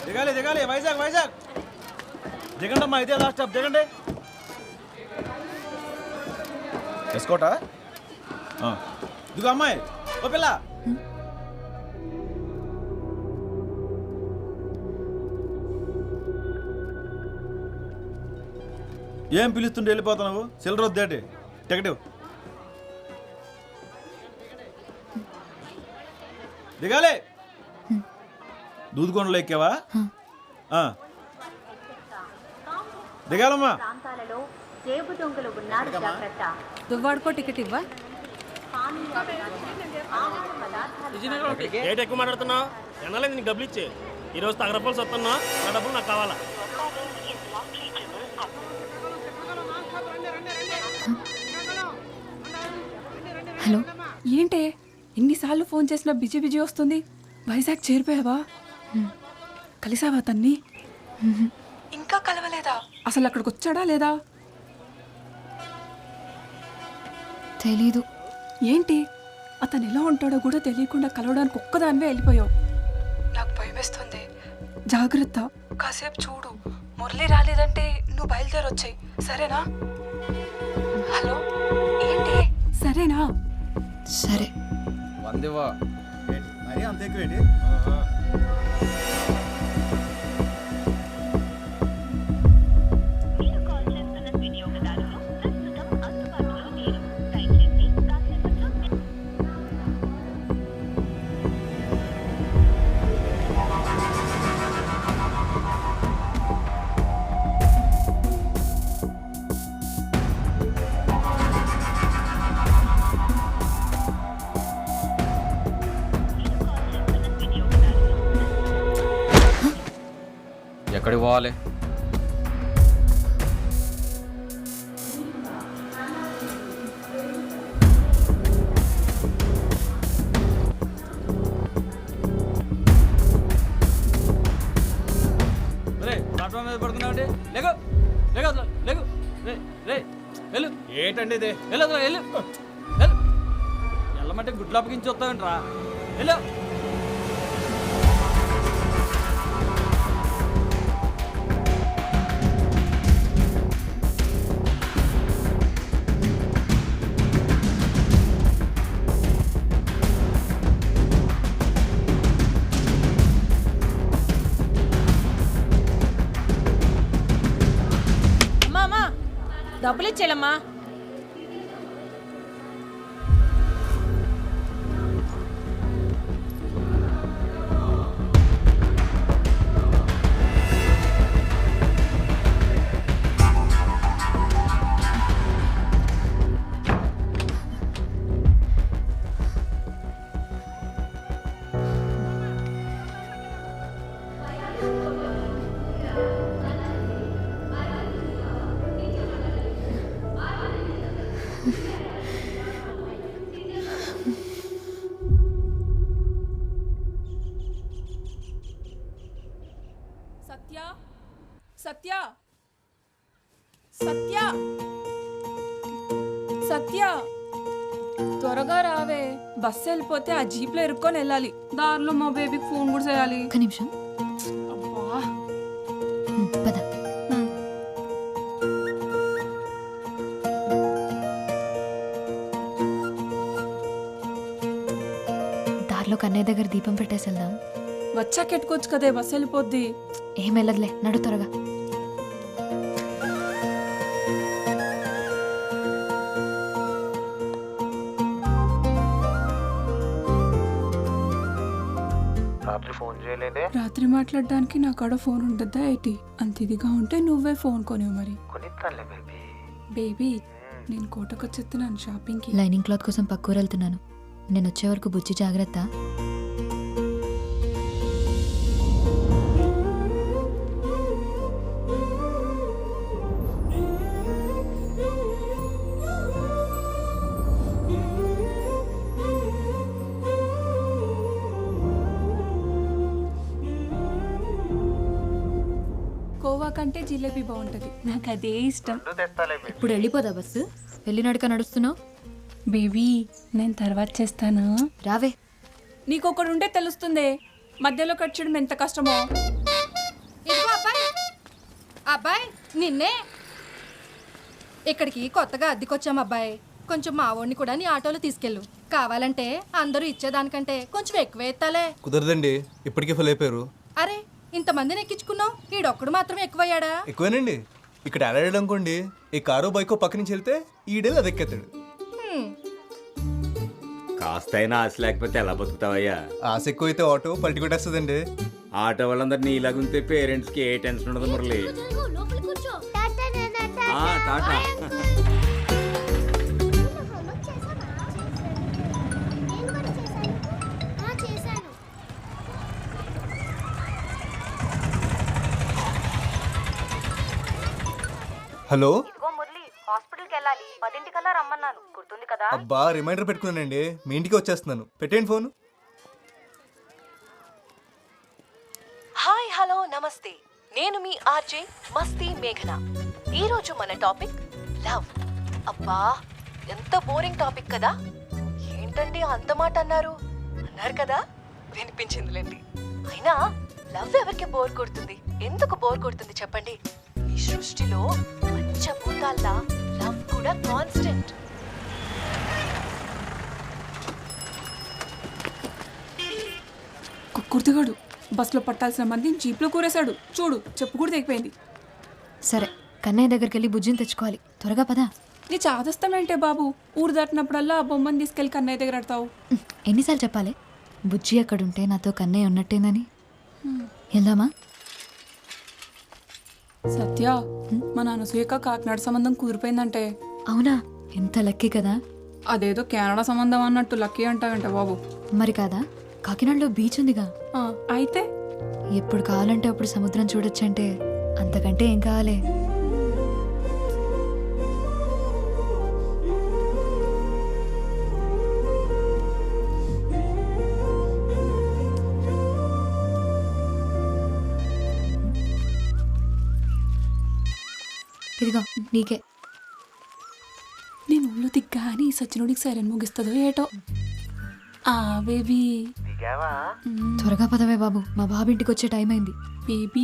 దిగాలి దిగాలి, వైజాగ్ వైజాగ్ దిగండి అమ్మా, ఇదే లాస్ట్ స్టాప్, దిగండి. ఎస్కోటా దిగు అమ్మాయి, ఓ పిల్ల. ఏం పిలుస్తుంటే వెళ్ళిపోతున్నావు? సిల్లర్ వద్దేటి, టికెట్ దిగాలి. దూదుకొండలో ఎక్కావా? దిగాలమ్మా. దువ్వాడుకో టికెట్ ఇవ్వా. రేట్ ఎక్కువ మాట్లాడుతున్నావు, ఎన్నలేదు నీకు డబ్బులు ఇచ్చే. ఈరోజు తగ్గ రూపాయలు వస్తున్నా, ఆ డబ్బులు నాకు కావాలా. హలో, ఏంటే ఎన్నిసార్లు ఫోన్ చేసినా బిజీ బిజీ వస్తుంది. వైజాగ్ చేరిపోయావా? కలిసావా తన్ని? ఇంకా కలవలేదా? అసలు అక్కడికి వచ్చాడా లేదా? తెలీదు. ఏంటి, అతను ఎలా ఉంటాడో కూడా తెలియకుండా కలవడానికి ఒక్కదానివే వెళ్ళిపోయావు. నాకు భయమేస్తుంది, జాగ్రత్త. కాసేపు చూడు, మురళి రాలేదంటే నువ్వు బయలుదేరొచ్చాయి, సరేనా? హలో, ఏంటి? సరేనా? సరే. వందివా మరి అంత ఎక్కువేంటి? ఎక్కడికి పోవాలి? ప్లాట్ఫామ్ మీద పడుతున్నామండి. లేకు లేకు లేకు, రే వెళ్ళు. ఏంటండి ఇది? వెళ్ళు వెళ్ళు వెళ్ళు. వెళ్ళమంటే గుడ్లు అప్పగించి వస్తావేంట్రా? వెళ్ళు. డబ్బులు ఇచ్చేలమ్మా. సత్య సత్య సత్య సత్య, త్వరగా రావే. బస్సు వెళ్ళిపోతే ఆ జీప్లో ఇరుక్కొని వెళ్ళాలి. దారిలో మా బేబీకి ఫోన్ కూడా చేయాలి. ఒక్క నిమిషం. అబ్బా, పద. దారిలో కన్నయ్య దగ్గర దీపం పెట్టేసి వెళ్దాం. వచ్చాక ఎట్టుకోవచ్చు కదే, బస్సు వెళ్ళిపోద్ది. ఏం వెళ్ళదులే, నడు త్వరగా. రాత్రి మాట్లాడడానికి నా కాడ ఫోన్ ఉండద్దా ఏంటి? అంత ఇదిగా ఉంటే నువ్వే ఫోన్ కొనేవు మరి. బేబీ, నేను కోటకొచ్చేస్తున్నాను షాపింగ్కి. లైనింగ్ క్లాత్ కోసం పక్కూరు వెళ్తున్నాను. నేను వచ్చే వరకు బుజ్జి జాగ్రత్త. కోవా కంటే జిలేబీ బాగుంటది, నాకు అదే ఇష్టం. ఇప్పుడు వెళ్ళిపోదా బస్సు? వెళ్ళి నడక నడుస్తున్నావు. బేబీ, నేను తర్వాత చేస్తాను, రావే. నీకొకడు ఉంటే తెలుస్తుంది మధ్యలో కట్ చేయడం ఎంత కష్టమో. అబ్బాయి నిన్నే ఇక్కడికి కొత్తగా అద్దెకొచ్చాం అబ్బాయి. కొంచెం మా వాడిని కూడా నీ ఆటోలో తీసుకెళ్ళు. కావాలంటే అందరూ ఇచ్చేదానికంటే కొంచెం ఎక్కువ ఎత్తాలే. కుదరదండి, ఇప్పటికే ఫుల్ అయిపోయారు. అరే ఇంతమందిని ఎక్కించుకున్నావు, ఈడొక్కడు మాత్రం ఎక్కువయ్యాడా? ఎక్కువేనండి. ఇక్కడ ఆడాడు అనుకోండి, ఈ కారు బైకో పక్క నుంచి వెళ్తే ఈడేళ్ళు అది ఎక్కేస్తాడు. కాస్తైనా ఆశ లేకపోతే ఎలా బతుకుతావయ్యా? ఆశ ఎక్కువ అయితే ఆటో పల్టి కొట్టేస్తుందండి. ఆటో వాళ్ళందరినీ ఇలాగుంటే పేరెంట్స్ కి ఏ టెన్షన్ ఉండదు మురళి. టాటా. హలో, హాస్పిటల్కి వెళ్ళాలి, 10 రమ్మన్నాను, గుర్తుంది కదా? అబ్బా రిమైండర్ పెట్టుకున్నానండి. మీ ఇంటికి వచ్చేస్తున్నాను. పెట్టేయండి ఫోన్. హాయ్ హలో నమస్తే, నేను మీ ఆర్జే మస్తీ మేఘన. ఈరోజు మన టాపిక్ లవ్. అబ్బా ఎంత బోరింగ్ టాపిక్ కదా. ఏంటండి అంత మాట అన్నారు కదా, వినిపించిందిలేండి. అయినా లవ్ ఎవరికి బోర్ కొడుతుంది? ఎందుకు బోర్ కొడుతుంది చెప్పండి? ఈ సృష్టిలో పంచభూతాల్లా లవ్ కూడా కాన్స్టెంట్. కుర్తిగాడు బస్సులో పట్టాల్సిన మంది జీప్లో కూరేశాడు. చూడు, చెప్పు కూడా తెగిపోయింది. సరే, కన్నయ్య దగ్గరికి వెళ్ళి బుజ్జిని తెచ్చుకోవాలి. త్వరగా పదా. నీ చాదస్తామేంటే బాబు? ఊరు దాటినప్పుడల్లా ఆ బొమ్మని తీసుకెళ్ళి కన్నయ్య దగ్గర ఆడతావు. ఎన్నిసార్లు చెప్పాలి బుజ్జి అక్కడుంటే నాతో కన్నయ్య ఉన్నట్టేనని? వెళ్దామా? సత్య, మా నాన్న సూయక కాకినాడ సంబంధం కుదిరిపోయిందంటే. అవునా? ఎంత లక్కీ కదా. అదేదో కెనడా సంబంధం అన్నట్టు లక్కీ అంటావంట బాబు. మరి కాదా? కాకినాడలో బీచ్ ఉందిగా. అయితే ఎప్పుడు కావాలంటే అప్పుడు సముద్రం చూడొచ్చంటే అంతకంటే ఏం కావాలి? ఇదిగో నీకే. నేను ఒళ్ళు దిగ్గాని సచినుడికి సైరన్ ముగిస్తుందో ఏటో. బేబీ త్వరగా పదవే బాబు, మా బాబు ఇంటికి వచ్చే టైం అయింది. బేబీ,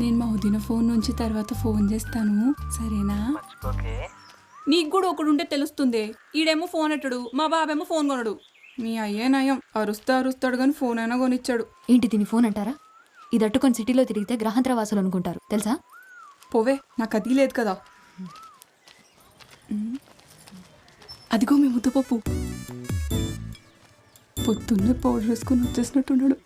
నేను మా వదిన ఫోన్ నుంచి తర్వాత ఫోన్ చేస్తాను, సరేనా? నీకు కూడా ఒకడు ఉంటే తెలుస్తుంది. ఈడేమో ఫోన్ ఎట్టడు, మా బాబేమో ఫోన్ కొనడు. మీ అయ్యే నయం, అరుస్తాడు కానీ ఫోన్ అయినా కొనిచ్చాడు. ఏంటి దీని ఫోన్ అంటారా? ఇది అట్టుకొని సిటీలో తిరిగితే గ్రహాంతర వాసులు అనుకుంటారు తెలుసా? పోవే, నాకు అది లేదు కదా. అదిగో మీ ముద్దపప్పు పొద్దున్నే పౌడర్ వేసుకుని వచ్చేసినట్టున్నాడు.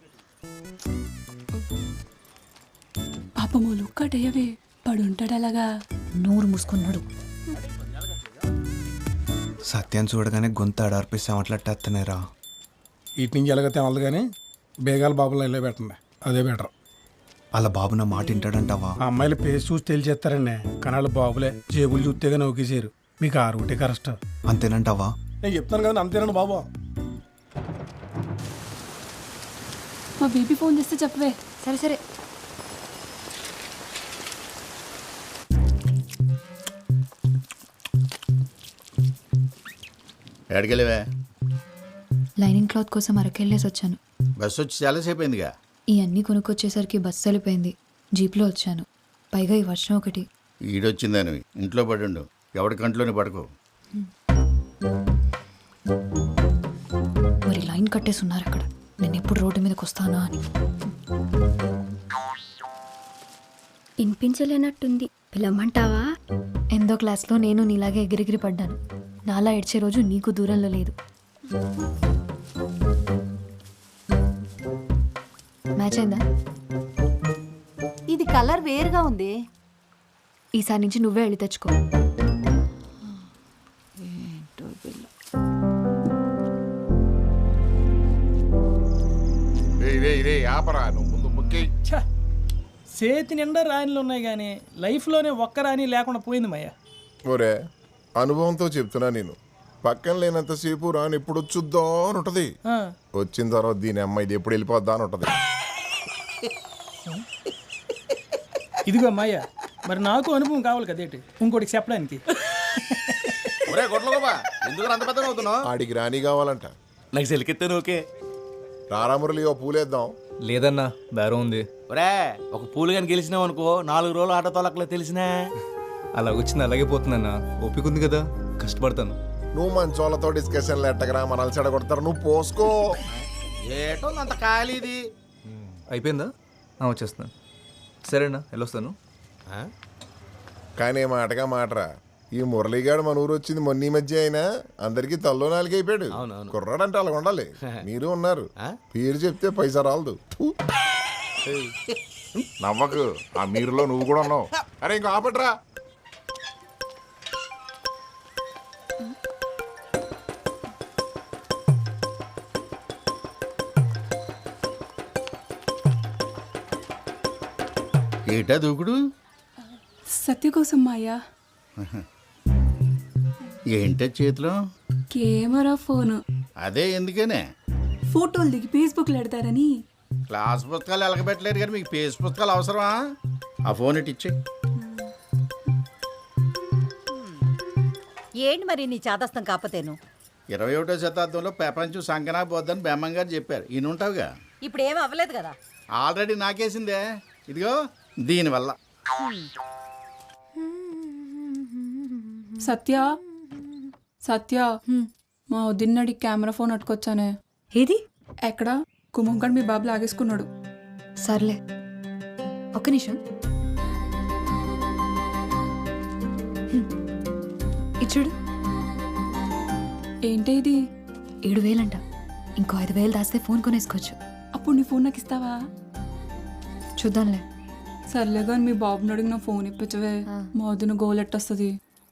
పాపమోలు కటయ్యవే, పడుంటాడు అలాగా. నోరు మూసుకున్నాడు. సత్యాన్ని చూడగానే గొంతు ఆడార్పిస్తే అట్లట్టేస్తున్నారా? ఇటు నుంచి ఎలాగైతే తెలదు కానీ బేగాల బాబులో వెళ్ళే పెట్టండి, అదే బెటర్. అలా బాబు నా మాట వింటాడంటావా? ఆ అమ్మాయిల పేరు చూసి తెలిచేస్తారండి, కానీ వాళ్ళ బాబులే జేబులు చూస్తేగా నౌకేసారు. మీకు ఆరుటే కరెక్ట్ అంతేనంటావా? నేను చెప్తాను కదా, అంతేనండి బాబు. మా బేబీ ఫోన్ చేస్తే చెప్పవే. సరే సరే. ఎక్కడికెళ్ళవే? లైనింగ్ క్లాత్ కోసం అరకెళ్ళేసి వచ్చాను. బస్సు వచ్చి చాలాసేపు అయిందిగా. ఈ అన్నీ కొనుక్కొచ్చేసరికి బస్సు వెళ్ళిపోయింది. జీప్లో వచ్చాను, పైగా ఈ వర్షం ఒకటి. ఈడొచ్చిందని ఇంట్లో పడుండు, ఎవడి కంట్లోనే పడుకో. మరి లైన్ కట్టేసి ఉన్నారు అక్కడ, నేను ఎప్పుడు రోడ్డు మీదకి వస్తానా అని. వినిపించలేనట్టుంది, పిలవమంటావా? ఎందో క్లాస్లో నేను నీలాగే ఎగిరిగిరి పడ్డాను. నాలా ఏడ్చే రోజు నీకు దూరంలో లేదు. మ్యాచ్ అయిందా? ఇది కలర్ వేరుగా ఉంది. ఈసారి నుంచి నువ్వే వెళ్ళి తెచ్చుకో. చేతి నిండా రాణిలు ఉన్నాయి కానీ లైఫ్లోనే ఒక్క రాణి లేకుండా పోయింది మయ్య. ఒరే, అనుభవంతో చెప్తున్నా, నేను పక్కన లేనంతసేపు రాని ఎప్పుడు వచ్చుద్దా అని ఉంటది. వచ్చిన తర్వాత దీని అమ్మాయి ఇది ఎప్పుడు వెళ్ళిపోద్దా అని ఉంటది. ఇదిగో అమ్మాయ్య, మరి నాకు అనుభవం కావాలి కదేటి ఇంకోటికి చెప్పడానికి. ఆడికి రాణి కావాలంట. నాకు సెలికెత్తాను ఓకే. రారామురళి, ఓ పూలేద్దాం. లేదన్నా బేరం ఉంది. ఒరే ఒక పూలు కానీ గెలిచినావు అనుకో 4 రోజులు ఆటో తొలకలే తెలిసినా. అలా వచ్చింది అలాగే పోతుందన్నా. ఓపిక ఉంది కదా, కష్టపడతాను. నువ్వు మంచోళ్ళతో డిస్కషన్లు ఎట్టగరా మనల్ని చెడగొడతారు. నువ్వు పోసుకో. ఏటో అంత ఖాళీ ఇది. అయిపోయిందా? వచ్చేస్తున్నాను. సరేనా, వెళ్ళొస్తాను. కానీ మాటగా మాటరా, ఈ మురళీగాడు మన ఊరు వచ్చింది మొన్న ఈ మధ్య అయినా అందరికి తల్లో నాలుగు అయిపోయాడు. కుర్రాడు అంటే అలా ఉండాలి. మీరు ఉన్నారు, పేరు చెప్తే పైసా రాలదు. నవ్వకు, ఆ మీరులో నువ్వు కూడా ఉన్నావు. అరే ఇంకో ఆపట్రా. ఏటా దూకుడు? సత్య కోసం మాయా. ఏంటో చేతిలో? Camera phone. అదే ఎందుకనే? ఫోటోలు దిగి ఫేస్బుక్లో పెడతారని. క్లాస్ పుస్తకాలు ఎలకబెట్టలేరు కానీ మీకు పేజ్ పుస్తకాలు అవసరమా? ఆ ఫోన్ ఇటు ఇచ్చే. ఏంటి మరి నీ చాదస్తం కాకపోతేను? 21వ శతాబ్దంలో ప్రపంచం సంకనా పోద్దని బెమ్మం గారు చెప్పారు. ఈయన ఉంటావుగా. ఇప్పుడు ఏమీ అవ్వలేదు కదా. ఆల్రెడీ నాకేసిందే. ఇదిగో దీనివల్ల. సత్య సత్య, మా వదిన్నడి కెమెరా ఫోన్ అట్టుకొచ్చానే. ఏది? ఎక్కడ? కుమంకడ్ మీ బాబు లాగేసుకున్నాడు. సర్లే, ఒక్క నిమిషం. ఇచ్చుడు. ఏంటి ఇది? 7,000 అంట. ఇంకో 5,000 దాస్తే ఫోన్ కొనేసుకోవచ్చు. అప్పుడు నీ ఫోన్ నాకు ఇస్తావా? చూద్దాంలే. సర్లే కానీ మీ బాబుని అడిగి నా ఫోన్ ఇప్పించవే. మా వదిన గోల్ ఎట్టొస్తుంది.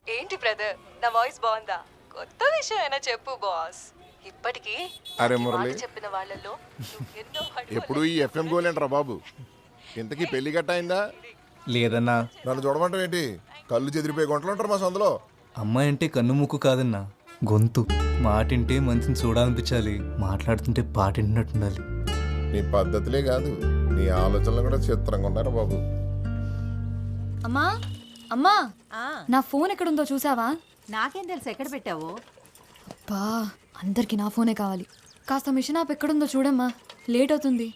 ఏంటి బ్రదర్, నా వాయిస్ బాగుందా? కొత్త విషయం అయినా చెప్పు బాస్. ఇప్పటికీ అరే మురళి, చెప్పిన వాళ్ళలో ఎన్నో ఎప్పుడు ఈ ఎఫ్ఎం గోలేంట్రా బాబు. ఇంతకీ పెళ్లి గట్ట అయిందా? లేదన్నా. నన్ను చూడమంటావు ఏంటి? కళ్ళు చెదిరిపోయి గుంటలు ఉంటారు మా సందులో. అమ్మాయి అంటే కన్ను ముక్కు కాదన్నా, గొంతు. మాటింటే మంచిని చూడాలనిపించాలి, మాట్లాడుతుంటే పాటింటున్నట్టుండాలి. నీ పద్ధతులే కాదు, నీ ఆలోచనలు కూడా చిత్రంగా ఉన్నారు బాబు. అమ్మా అమ్మా, నా ఫోన్ ఎక్కడుందో చూసావా? నాకేం తెలుసు ఎక్కడ పెట్టావో. అబ్బా, అందరికి నా ఫోనే కావాలి. కాస్త మిషన్ ఆప్ ఎక్కడుందో చూడమ్మా, లేట్ అవుతుంది.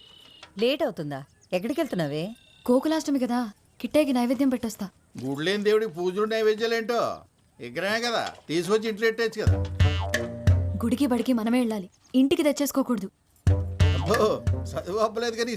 లేట్ అవుతుందా? ఎక్కడికి వెళ్తున్నావే? గోకులాష్టమి కదా, కిట్టేకి నైవేద్యం పెట్టొస్తా. గుడ్లేని దేవుడికి పూజలు నైవేద్యాలు ఏంటో విగ్రహమే కదా, తీసుకొచ్చి ఇంట్లో పెట్టేచ్చు కదా. గుడికి బడికి మనమే వెళ్ళాలి, ఇంటికి తెచ్చేసుకోకూడదు. అబ్బో, చదువు అప్పలేదు కానీ